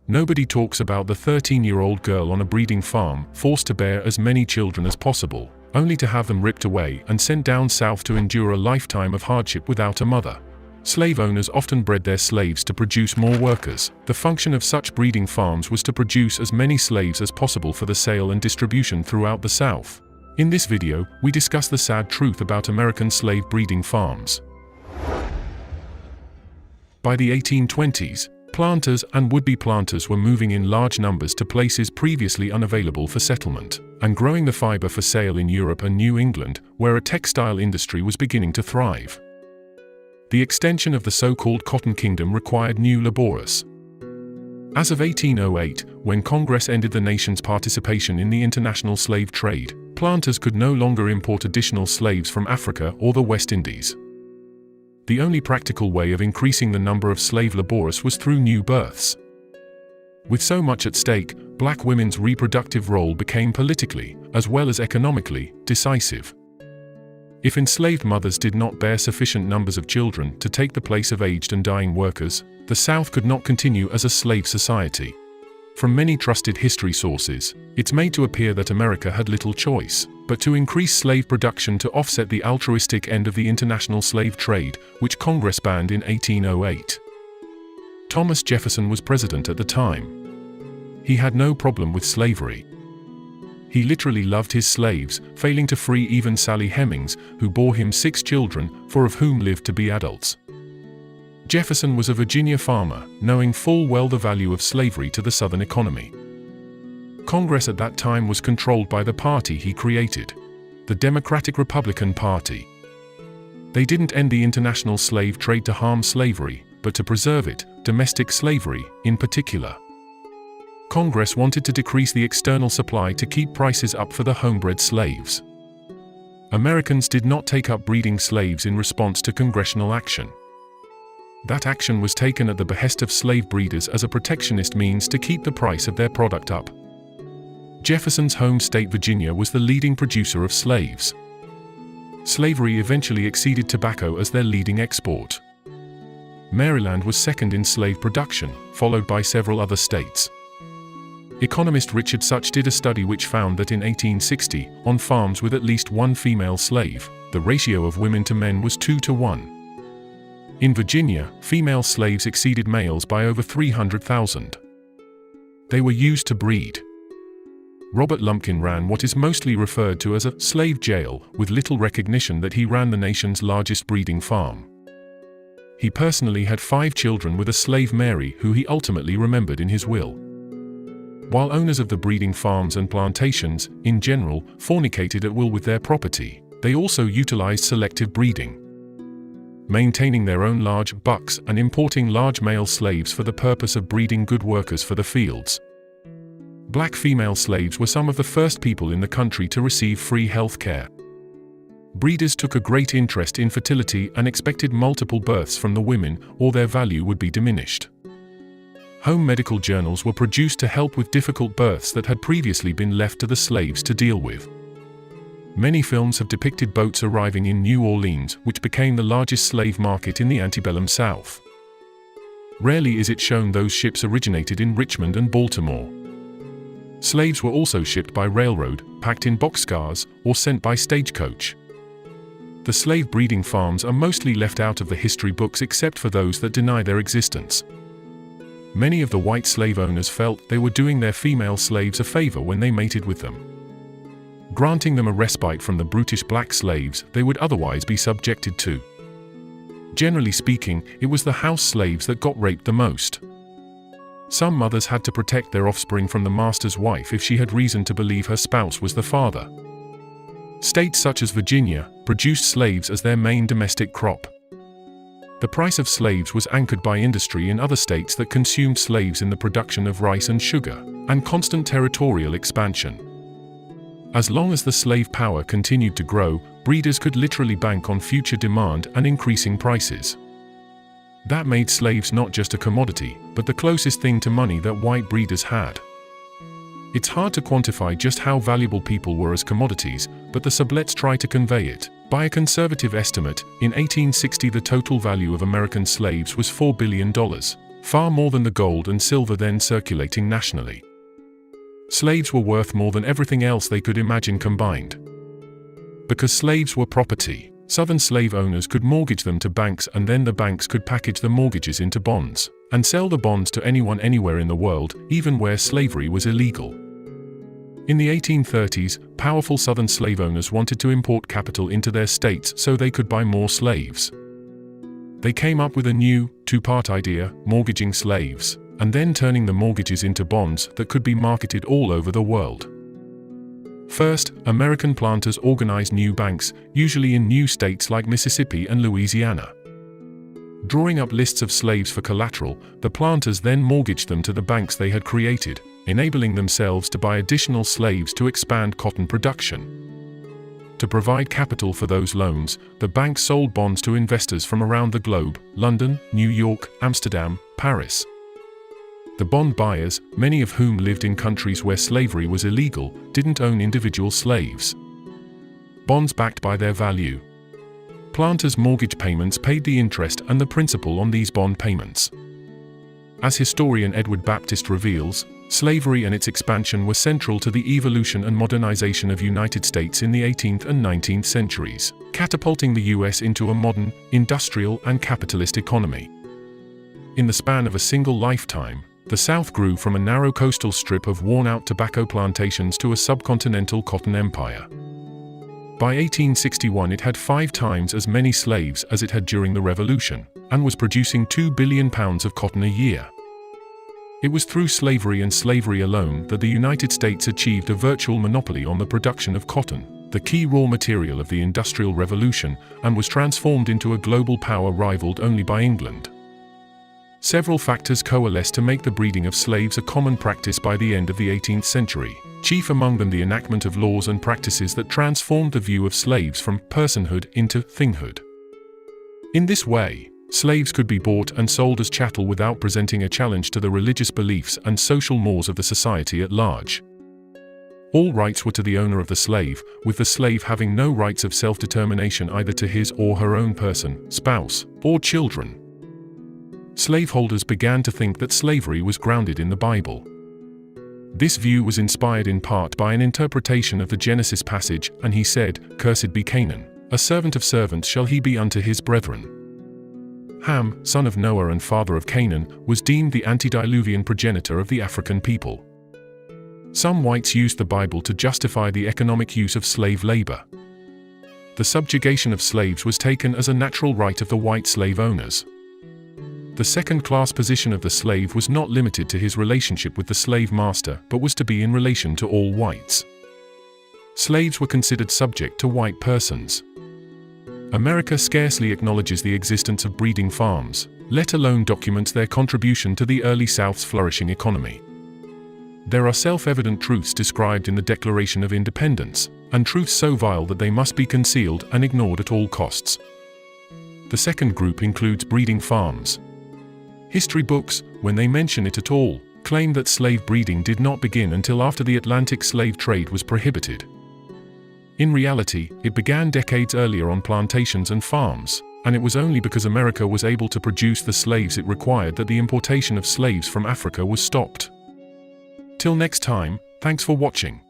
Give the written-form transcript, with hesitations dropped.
Nobody talks about the 13-year-old girl on a breeding farm, forced to bear as many children as possible, only to have them ripped away and sent down south to endure a lifetime of hardship without a mother. Slave owners often bred their slaves to produce more workers. The function of such breeding farms was to produce as many slaves as possible for the sale and distribution throughout the South. In this video, we discuss the sad truth about American slave breeding farms. By the 1820s, planters and would-be planters were moving in large numbers to places previously unavailable for settlement, and growing the fiber for sale in Europe and New England, where a textile industry was beginning to thrive. The extension of the so-called Cotton Kingdom required new laborers. As of 1808, when Congress ended the nation's participation in the international slave trade, planters could no longer import additional slaves from Africa or the West Indies. The only practical way of increasing the number of slave laborers was through new births. With so much at stake, black women's reproductive role became politically, as well as economically, decisive. If enslaved mothers did not bear sufficient numbers of children to take the place of aged and dying workers, the South could not continue as a slave society. From many trusted history sources, it's made to appear that America had little choice but to increase slave production to offset the altruistic end of the international slave trade, which Congress banned in 1808. Thomas Jefferson was president at the time. He had no problem with slavery. He literally loved his slaves, failing to free even Sally Hemings, who bore him 6 children, 4 of whom lived to be adults. Jefferson was a Virginia farmer, knowing full well the value of slavery to the Southern economy. Congress at that time was controlled by the party he created, the Democratic-Republican Party. They didn't end the international slave trade to harm slavery, but to preserve it, domestic slavery, in particular. Congress wanted to decrease the external supply to keep prices up for the homebred slaves. Americans did not take up breeding slaves in response to congressional action. That action was taken at the behest of slave breeders as a protectionist means to keep the price of their product up. Jefferson's home state Virginia was the leading producer of slaves. Slavery eventually exceeded tobacco as their leading export. Maryland was second in slave production, followed by several other states. Economist Richard Such did a study which found that in 1860, on farms with at least one female slave, the ratio of women to men was 2 to 1. In Virginia, female slaves exceeded males by over 300,000. They were used to breed. Robert Lumpkin ran what is mostly referred to as a slave jail, with little recognition that he ran the nation's largest breeding farm. He personally had 5 children with a slave Mary, who he ultimately remembered in his will. While owners of the breeding farms and plantations, in general, fornicated at will with their property, they also utilized selective breeding, maintaining their own large bucks and importing large male slaves for the purpose of breeding good workers for the fields. Black female slaves were some of the first people in the country to receive free health care. Breeders took a great interest in fertility and expected multiple births from the women, or their value would be diminished. Home medical journals were produced to help with difficult births that had previously been left to the slaves to deal with. Many films have depicted boats arriving in New Orleans, which became the largest slave market in the antebellum South. Rarely is it shown those ships originated in Richmond and Baltimore. Slaves were also shipped by railroad, packed in boxcars, or sent by stagecoach. The slave breeding farms are mostly left out of the history books except for those that deny their existence. Many of the white slave owners felt they were doing their female slaves a favor when they mated with them, granting them a respite from the brutish black slaves they would otherwise be subjected to. Generally speaking, it was the house slaves that got raped the most. Some mothers had to protect their offspring from the master's wife if she had reason to believe her spouse was the father. States such as Virginia produced slaves as their main domestic crop. The price of slaves was anchored by industry in other states that consumed slaves in the production of rice and sugar, and constant territorial expansion. As long as the slave power continued to grow, breeders could literally bank on future demand and increasing prices. That made slaves not just a commodity, but the closest thing to money that white breeders had. It's hard to quantify just how valuable people were as commodities, but the sublets try to convey it. By a conservative estimate, in 1860 the total value of American slaves was $4 billion, far more than the gold and silver then circulating nationally. Slaves were worth more than everything else they could imagine combined. Because slaves were property, Southern slave owners could mortgage them to banks, and then the banks could package the mortgages into bonds and sell the bonds to anyone anywhere in the world, even where slavery was illegal. In the 1830s, powerful Southern slave owners wanted to import capital into their states so they could buy more slaves. They came up with a new, two-part idea: mortgaging slaves, and then turning the mortgages into bonds that could be marketed all over the world. First, American planters organized new banks, usually in new states like Mississippi and Louisiana. Drawing up lists of slaves for collateral, the planters then mortgaged them to the banks they had created, enabling themselves to buy additional slaves to expand cotton production. To provide capital for those loans, the banks sold bonds to investors from around the globe: London, New York, Amsterdam, Paris. The bond buyers, many of whom lived in countries where slavery was illegal, didn't own individual slaves. Bonds backed by their value. Planters' mortgage payments paid the interest and the principal on these bond payments. As historian Edward Baptist reveals, slavery and its expansion were central to the evolution and modernization of the United States in the 18th and 19th centuries, catapulting the US into a modern, industrial, and capitalist economy. In the span of a single lifetime, the South grew from a narrow coastal strip of worn-out tobacco plantations to a subcontinental cotton empire. By 1861 it had 5 times as many slaves as it had during the Revolution, and was producing 2 billion pounds of cotton a year. It was through slavery and slavery alone that the United States achieved a virtual monopoly on the production of cotton, the key raw material of the Industrial Revolution, and was transformed into a global power rivaled only by England. Several factors coalesced to make the breeding of slaves a common practice by the end of the 18th century, chief among them the enactment of laws and practices that transformed the view of slaves from personhood into thinghood. In this way, slaves could be bought and sold as chattel without presenting a challenge to the religious beliefs and social mores of the society at large. All rights were to the owner of the slave, with the slave having no rights of self-determination either to his or her own person, spouse, or children. Slaveholders began to think that slavery was grounded in the Bible. This view was inspired in part by an interpretation of the Genesis passage, "And he said, Cursed be Canaan, a servant of servants shall he be unto his brethren." Ham, son of Noah and father of Canaan, was deemed the antediluvian progenitor of the African people. Some whites used the Bible to justify the economic use of slave labor. The subjugation of slaves was taken as a natural right of the white slave owners. The second-class position of the slave was not limited to his relationship with the slave master, but was to be in relation to all whites. Slaves were considered subject to white persons. America scarcely acknowledges the existence of breeding farms, let alone documents their contribution to the early South's flourishing economy. There are self-evident truths described in the Declaration of Independence, and truths so vile that they must be concealed and ignored at all costs. The second group includes breeding farms. History books, when they mention it at all, claim that slave breeding did not begin until after the Atlantic slave trade was prohibited. In reality, it began decades earlier on plantations and farms, and it was only because America was able to produce the slaves it required that the importation of slaves from Africa was stopped. Till next time, thanks for watching.